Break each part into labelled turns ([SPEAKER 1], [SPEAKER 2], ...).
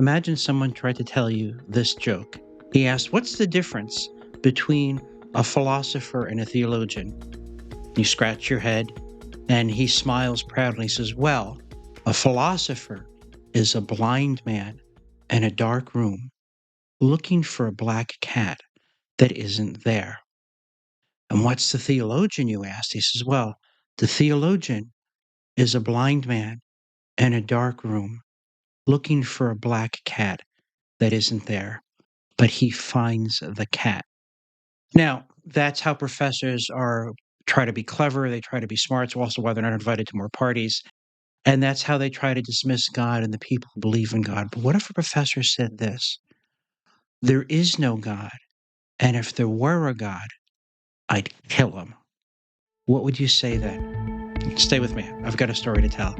[SPEAKER 1] Imagine someone tried to tell you this joke. He asked, "What's the difference between a philosopher and a theologian?" You scratch your head, and he smiles proudly. He says, "Well, a philosopher is a blind man in a dark room looking for a black cat that isn't there." "And what's the theologian?" you asked. He says, "Well, the theologian is a blind man in a dark room looking for a black cat that isn't there, but he finds the cat." Now, that's how professors are try to be clever, they try to be smart, it's also why they're not invited to more parties, and that's how they try to dismiss God and the people who believe in God. But what if a professor said this? "There is no God, and if there were a God, I'd kill him." What would you say then? Stay with me. I've got a story to tell.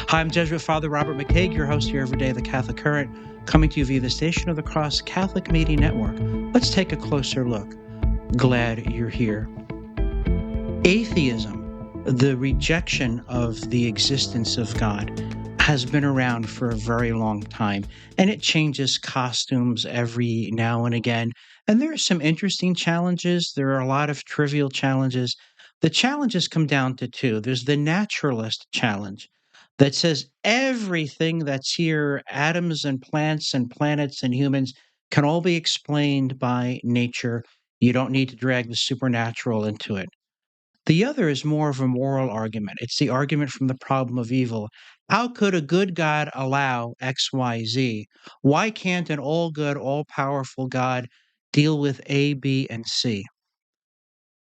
[SPEAKER 1] Hi, I'm Jesuit Father Robert McTeigue, your host here every day, The Catholic Current, coming to you via the Station of the Cross Catholic Media Network. Let's take a closer look. Glad you're here. Atheism, the rejection of the existence of God, has been around for a very long time, and it changes costumes every now and again. And there are some interesting challenges. There are a lot of trivial challenges. The challenges come down to two. There's the naturalist challenge that says everything that's here, atoms and plants and planets and humans, can all be explained by nature. You don't need to drag the supernatural into it. The other is more of a moral argument. It's the argument from the problem of evil. How could a good God allow X, Y, Z? Why can't an all good, all powerful God deal with A, B, and C?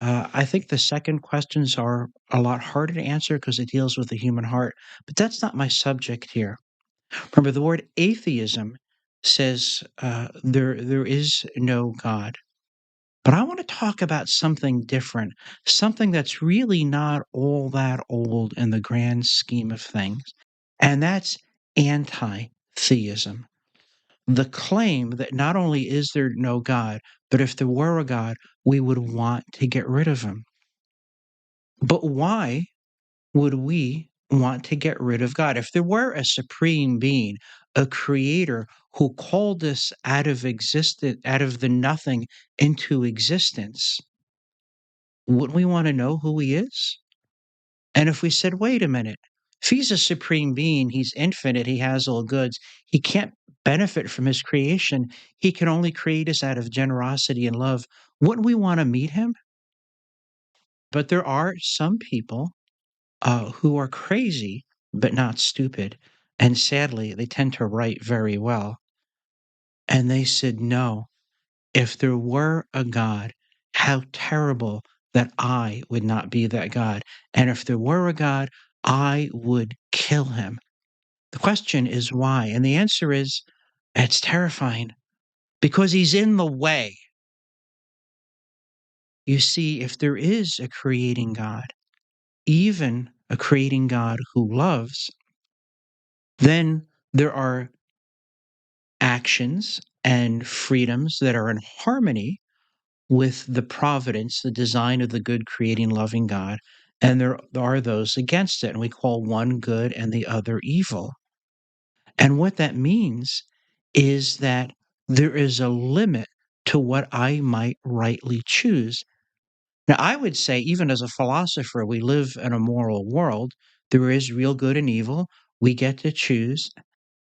[SPEAKER 1] I think the second questions are a lot harder to answer because it deals with the human heart, but that's not my subject here. Remember, the word atheism says there is no God. But I want to talk about something different, something that's really not all that old in the grand scheme of things, and that's anti-theism. The claim that not only is there no God, but if there were a God, we would want to get rid of him. But why would we want to get rid of God? If there were a supreme being, a creator who called us out of the nothing into existence, wouldn't we want to know who he is? And if we said, wait a minute, if he's a supreme being, he's infinite, he has all goods, he can't benefit from his creation, he can only create us out of generosity and love, wouldn't we want to meet him? But there are some people who are crazy, but not stupid. And sadly, they tend to write very well. And they said, no, if there were a God, how terrible that I would not be that God. And if there were a God, I would kill him. The question is why? And the answer is it's terrifying because he's in the way. You see, if there is a creating God, even a creating God who loves, then there are actions and freedoms that are in harmony with the providence, the design of the good, creating, loving God, and there are those against it, and we call one good and the other evil. And what that means is that there is a limit to what I might rightly choose. Now, I would say, even as a philosopher, we live in a moral world. There is real good and evil. We get to choose.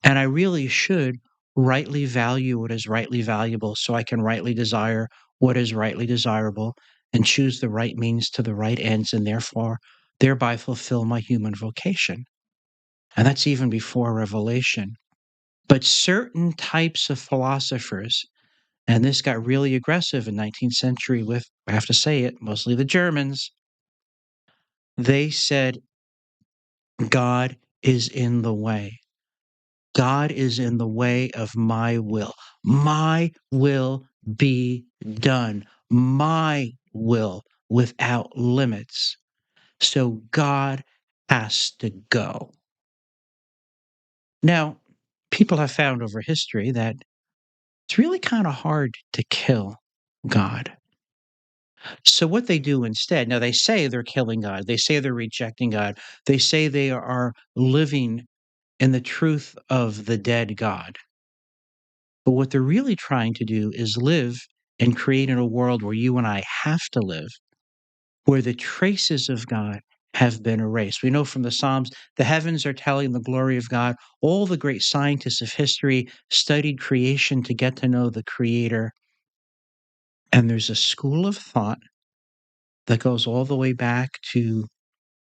[SPEAKER 1] And I really should rightly value what is rightly valuable so I can rightly desire what is rightly desirable and choose the right means to the right ends and therefore thereby fulfill my human vocation. And that's even before revelation. But certain types of philosophers, and this got really aggressive in 19th century with, I have to say it, mostly the Germans, they said God is in the way. God is in the way of my will. My will be done. My will without limits. So God has to go. Now, people have found over history that it's really kind of hard to kill God. So what they do instead, now they say they're killing God. They say they're rejecting God. They say they are living in the truth of the dead God. But what they're really trying to do is live and create in a world where you and I have to live, where the traces of God have been erased. We know from the Psalms, the heavens are telling the glory of God. All the great scientists of history studied creation to get to know the Creator. And there's a school of thought that goes all the way back to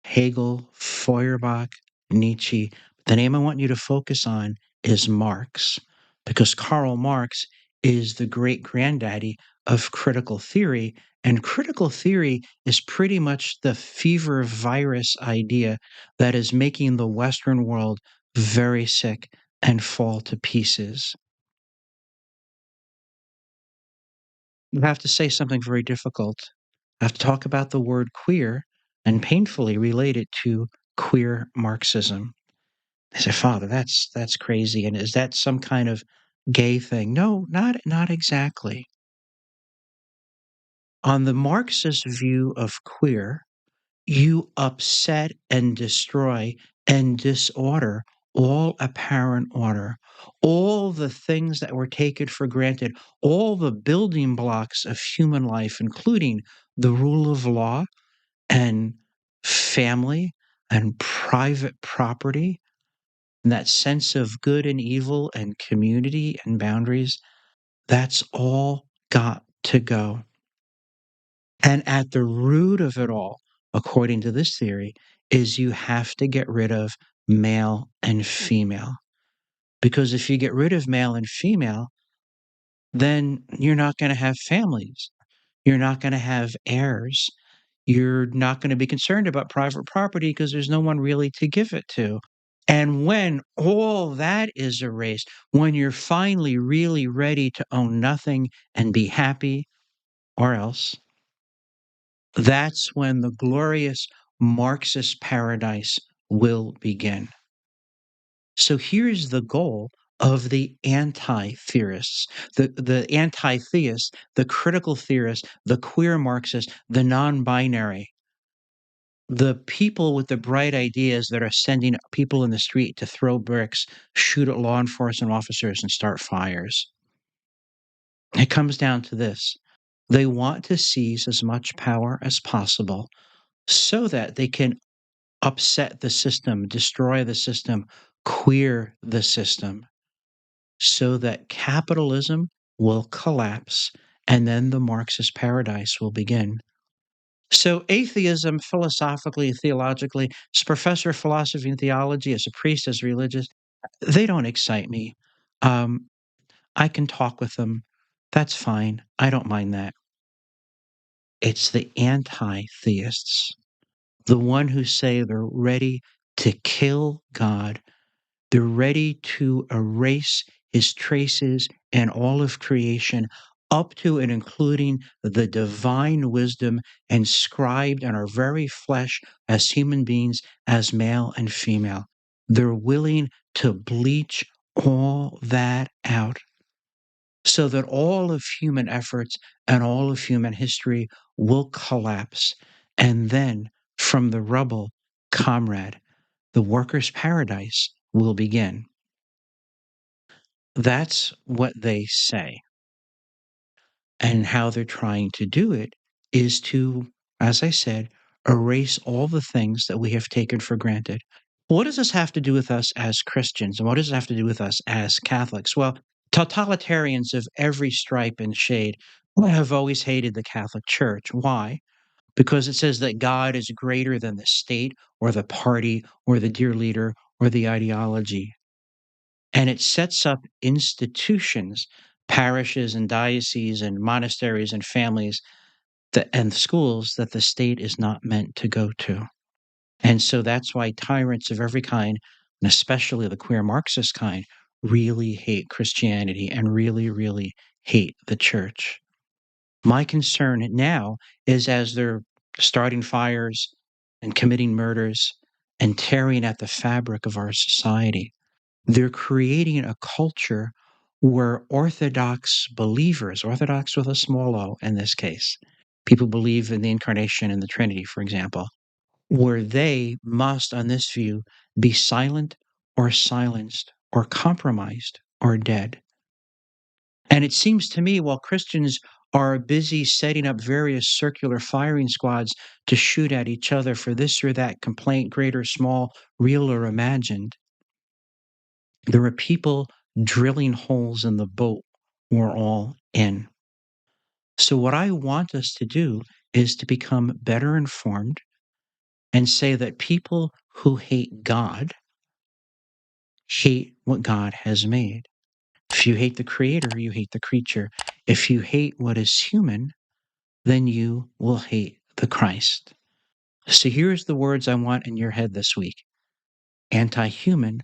[SPEAKER 1] Hegel, Feuerbach, Nietzsche. The name I want you to focus on is Marx, because Karl Marx is the great granddaddy of critical theory. And critical theory is pretty much the fever virus idea that is making the Western world very sick and fall to pieces. You have to say something very difficult. I have to talk about the word queer and painfully relate it to queer Marxism. I say, Father, that's crazy. And is that some kind of gay thing? No, not exactly. On the Marxist view of queer, you upset and destroy and disorder all apparent order, all the things that were taken for granted, all the building blocks of human life, including the rule of law and family and private property, and that sense of good and evil and community and boundaries. That's all got to go. And at the root of it all, according to this theory, is you have to get rid of male and female. Because if you get rid of male and female, then you're not going to have families. You're not going to have heirs. You're not going to be concerned about private property because there's no one really to give it to. And when all that is erased, when you're finally really ready to own nothing and be happy, or else, that's when the glorious Marxist paradise will begin. So here's the goal of the anti-theorists, the anti-theists, the critical theorists, the queer Marxists, the non-binary, the people with the bright ideas that are sending people in the street to throw bricks, shoot at law enforcement officers, and start fires. It comes down to this. They want to seize as much power as possible so that they can upset the system, destroy the system, queer the system, so that capitalism will collapse and then the Marxist paradise will begin. So, atheism, philosophically, theologically, as a professor of philosophy and theology, as a priest, as religious, they don't excite me. Um, I can talk with them. That's fine. I don't mind that. It's the anti theists, the one who say they're ready to kill God. They're ready to erase his traces and all of creation, up to and including the divine wisdom inscribed in our very flesh as human beings, as male and female. They're willing to bleach all that out so that all of human efforts and all of human history will collapse. And then from the rubble, comrade, the workers' paradise will begin. That's what they say. And how they're trying to do it is to, as I said, erase all the things that we have taken for granted. What does this have to do with us as Christians? And what does it have to do with us as Catholics? Well, totalitarians of every stripe and shade have always hated the Catholic Church. Why? Because it says that God is greater than the state or the party or the dear leader or the ideology. And it sets up institutions, parishes and dioceses and monasteries and families and schools that the state is not meant to go to. And so that's why tyrants of every kind, and especially the queer Marxist kind, really hate Christianity and really, really hate the church. My concern now is as they're starting fires and committing murders and tearing at the fabric of our society, they're creating a culture where Orthodox believers, Orthodox with a small o in this case, people believe in the incarnation and the Trinity, for example, where they must, on this view, be silent or silenced or compromised or dead. And it seems to me, while Christians are busy setting up various circular firing squads to shoot at each other for this or that complaint, great or small, real or imagined, there are people drilling holes in the boat we're all in. So, what I want us to do is to become better informed and say that people who hate God hate what God has made. If you hate the Creator, you hate the creature. If you hate what is human, then you will hate the Christ. So here's the words I want in your head this week. Anti-human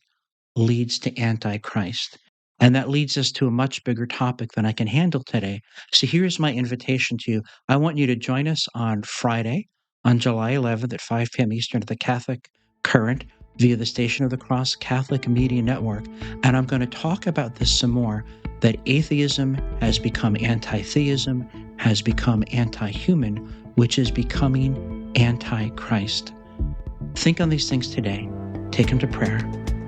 [SPEAKER 1] leads to anti-Christ. And that leads us to a much bigger topic than I can handle today. So here's my invitation to you. I want you to join us on Friday, on July 11th at 5 p.m. Eastern at the Catholic Current via the Station of the Cross Catholic Media Network. And I'm going to talk about this some more, that atheism has become anti-theism, has become anti-human, which is becoming anti-Christ. Think on these things today. Take them to prayer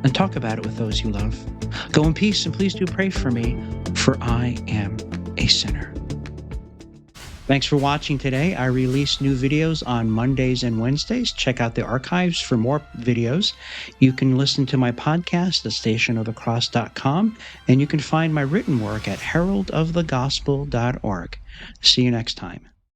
[SPEAKER 1] and talk about it with those you love. Go in peace, and please do pray for me, for I am a sinner. Thanks for watching today. I release new videos on Mondays and Wednesdays. Check out the archives for more videos. You can listen to my podcast at stationofthecross.com, and you can find my written work at heraldofthegospel.org. See you next time.